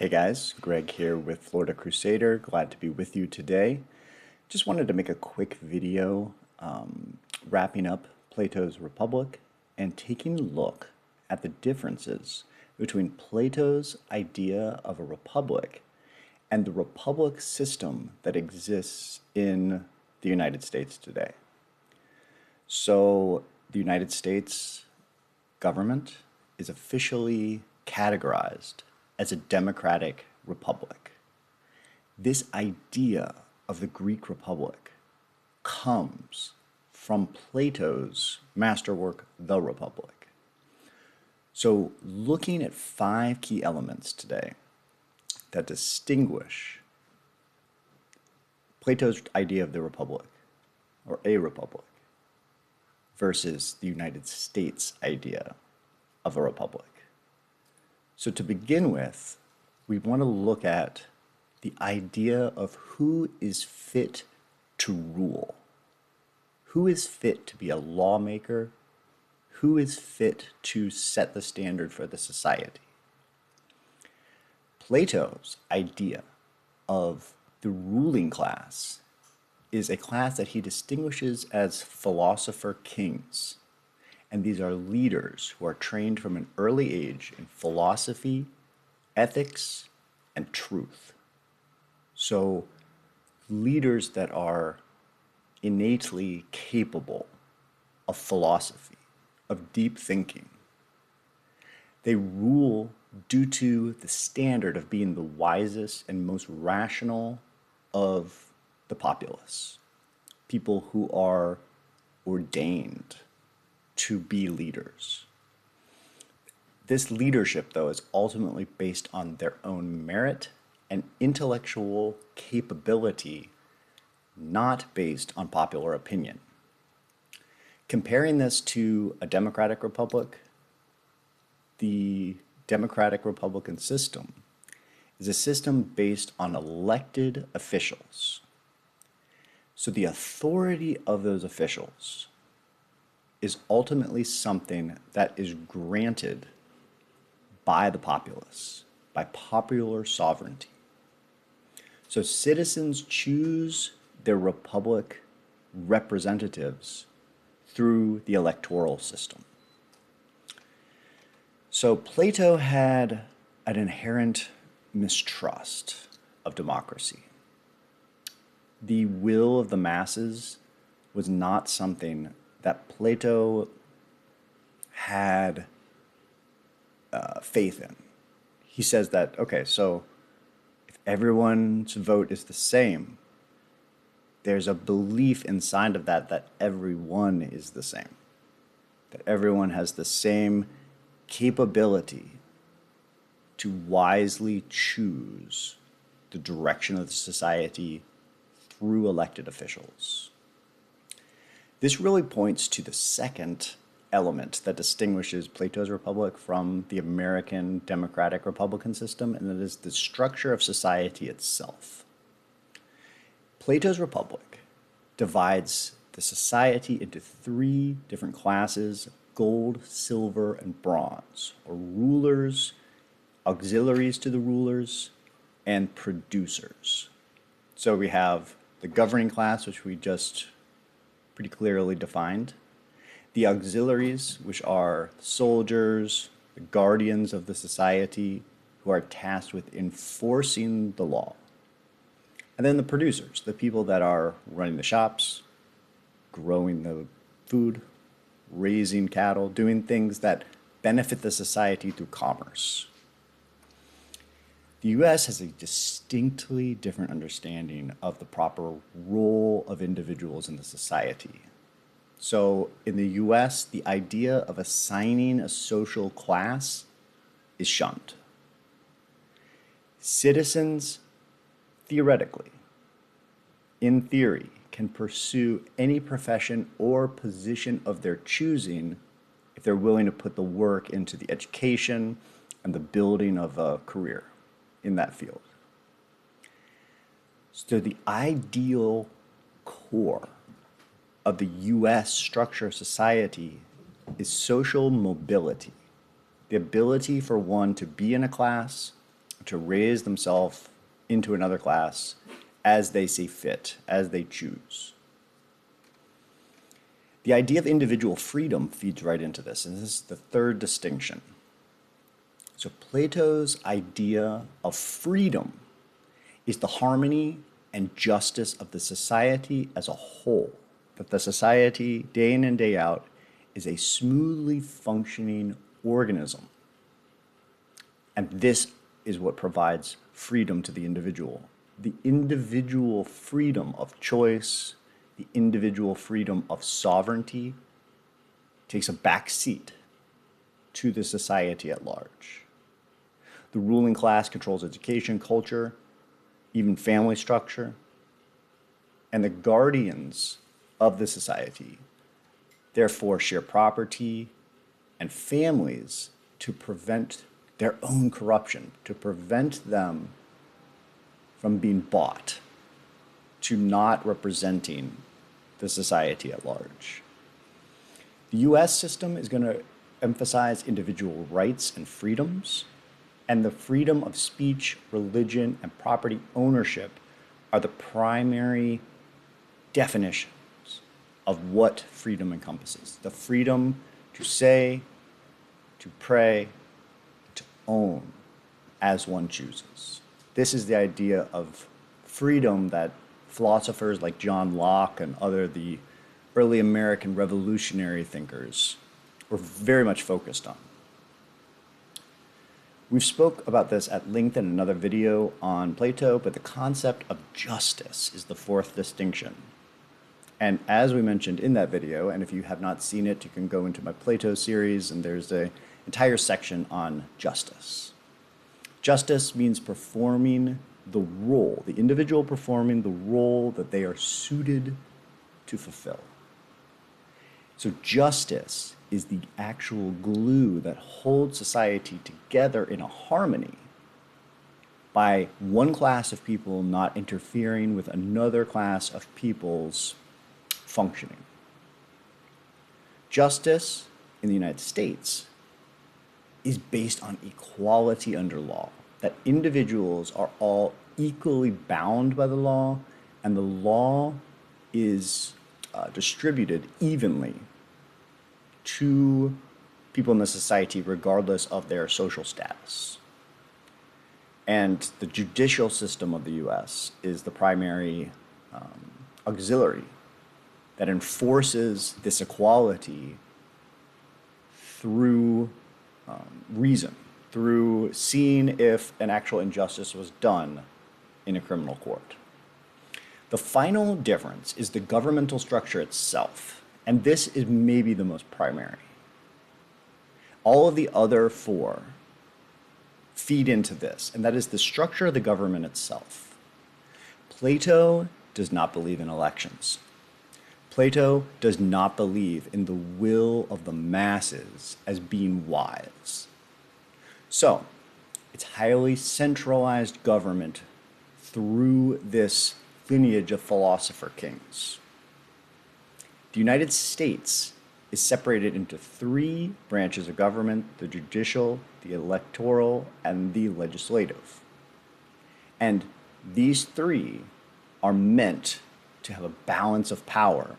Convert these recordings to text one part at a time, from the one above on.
Hey guys, Greg here with Florida Crusader. Glad to be with you today. Just wanted to make a quick video wrapping up Plato's Republic and taking a look at the differences between Plato's idea of a republic and the republic system that exists in the United States today. So, the United States government is officially categorized as a democratic republic. This idea of the Greek Republic comes from Plato's masterwork, The Republic. So, looking at 5 key elements today that distinguish Plato's idea of the Republic, or a republic, versus the United States idea of a republic. So to begin with, we want to look at the idea of who is fit to rule. Who is fit to be a lawmaker? Who is fit to set the standard for the society? Plato's idea of the ruling class is a class that he distinguishes as philosopher-kings. And these are leaders who are trained from an early age in philosophy, ethics, and truth. So, leaders that are innately capable of philosophy, of deep thinking. They rule due to the standard of being the wisest and most rational of the populace. People who are ordained to be leaders. This leadership, though, is ultimately based on their own merit and intellectual capability, not based on popular opinion. Comparing this to a democratic republic, the democratic republican system is a system based on elected officials. So the authority of those officials is ultimately something that is granted by the populace, by popular sovereignty. So citizens choose their republic representatives through the electoral system. So Plato had an inherent mistrust of democracy. The will of the masses was not something that Plato had faith in. He says that, okay, so if everyone's vote is the same, there's a belief inside of that that everyone is the same, that everyone has the same capability to wisely choose the direction of the society through elected officials. This really points to the second element that distinguishes Plato's Republic from the American democratic republican system, and that is the structure of society itself. Plato's Republic divides the society into 3 different classes: gold, silver, and bronze, or rulers, auxiliaries to the rulers, and producers. So we have the governing class, which we just pretty clearly defined. The auxiliaries, which are soldiers, the guardians of the society, who are tasked with enforcing the law. And then the producers, the people that are running the shops, growing the food, raising cattle, doing things that benefit the society through commerce. The US has a distinctly different understanding of the proper role of individuals in the society. So in the US, the idea of assigning a social class is shunned. Citizens, theoretically, in theory, can pursue any profession or position of their choosing if they're willing to put the work into the education and the building of a career in that field. So the ideal core of the US structure of society is social mobility, the ability for one to be in a class to raise themselves into another class as they see fit, as they choose. The idea of individual freedom feeds right into this, and this is the third distinction. So Plato's idea of freedom is the harmony and justice of the society as a whole, that the society, day in and day out, is a smoothly functioning organism. And this is what provides freedom to the individual. The individual freedom of choice, the individual freedom of sovereignty takes a back seat to the society at large. The ruling class controls education, culture, even family structure, and the guardians of the society therefore share property and families to prevent their own corruption, to prevent them from being bought, to not representing the society at large. The US system is going to emphasize individual rights and freedoms, and the freedom of speech, religion, and property ownership are the primary definitions of what freedom encompasses. The freedom to say, to pray, to own as one chooses. This is the idea of freedom that philosophers like John Locke and the early American revolutionary thinkers were very much focused on. We've spoke about this at length in another video on Plato, but the concept of justice is the fourth distinction. And as we mentioned in that video, and if you have not seen it, you can go into my Plato series, and there's an entire section on justice. Justice means performing the role, the individual performing the role that they are suited to fulfill. So justice is the actual glue that holds society together in a harmony by one class of people not interfering with another class of people's functioning. Justice in the United States is based on equality under law, that individuals are all equally bound by the law, and the law is distributed evenly to people in the society regardless of their social status. And the judicial system of the US is the primary auxiliary that enforces this equality through reason, through seeing if an actual injustice was done in a criminal court. The final difference is the governmental structure itself, and this is maybe the most primary. All of the other four feed into this, and that is the structure of the government itself. Plato does not believe in elections. Plato does not believe in the will of the masses as being wise. So, it's highly centralized government through this lineage of philosopher-kings. The United States is separated into three branches of government: the judicial, the electoral, and the legislative. And these three are meant to have a balance of power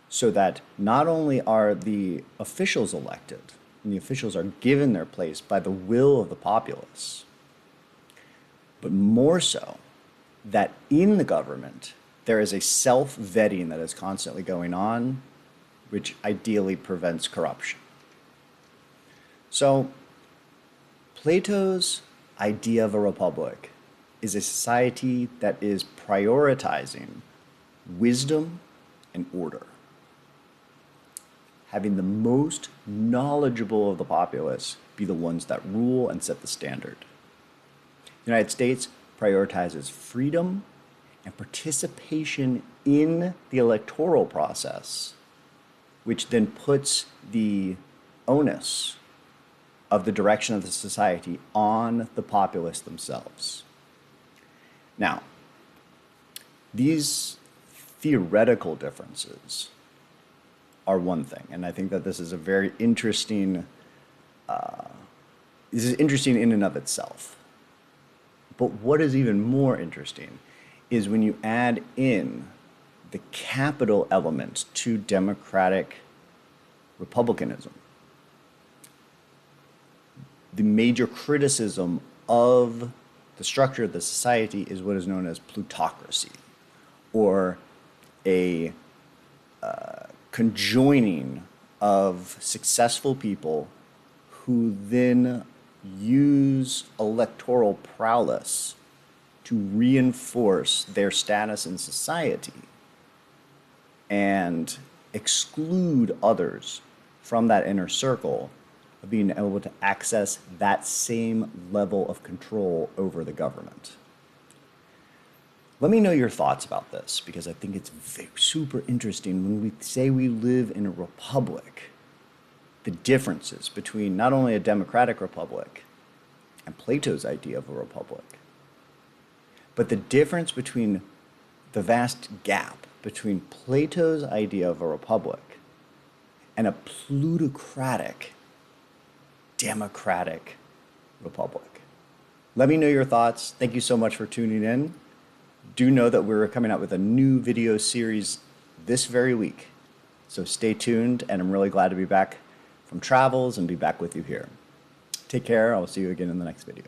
so that not only are the officials elected, and the officials are given their place by the will of the populace, but more so that in the government there is a self-vetting that is constantly going on, which ideally prevents corruption. So Plato's idea of a republic is a society that is prioritizing wisdom and order, having the most knowledgeable of the populace be the ones that rule and set the standard. The United States prioritizes freedom and participation in the electoral process, which then puts the onus of the direction of the society on the populace themselves. Now, these theoretical differences are one thing, and I think that this is a very interesting, this is interesting in and of itself. But what is even more interesting is when you add in the capital element to democratic republicanism. The major criticism of the structure of the society is what is known as plutocracy, or a conjoining of successful people who then use electoral prowess to reinforce their status in society and exclude others from that inner circle of being able to access that same level of control over the government. Let me know your thoughts about this, because I think it's super interesting when we say we live in a republic, the differences between not only a democratic republic and Plato's idea of a republic, but the difference between the vast gap between Plato's idea of a republic and a plutocratic democratic republic. Let me know your thoughts. Thank you so much for tuning in. Do know that we're coming out with a new video series this very week. So stay tuned, and I'm really glad to be back from travels and be back with you here. Take care. I'll see you again in the next video.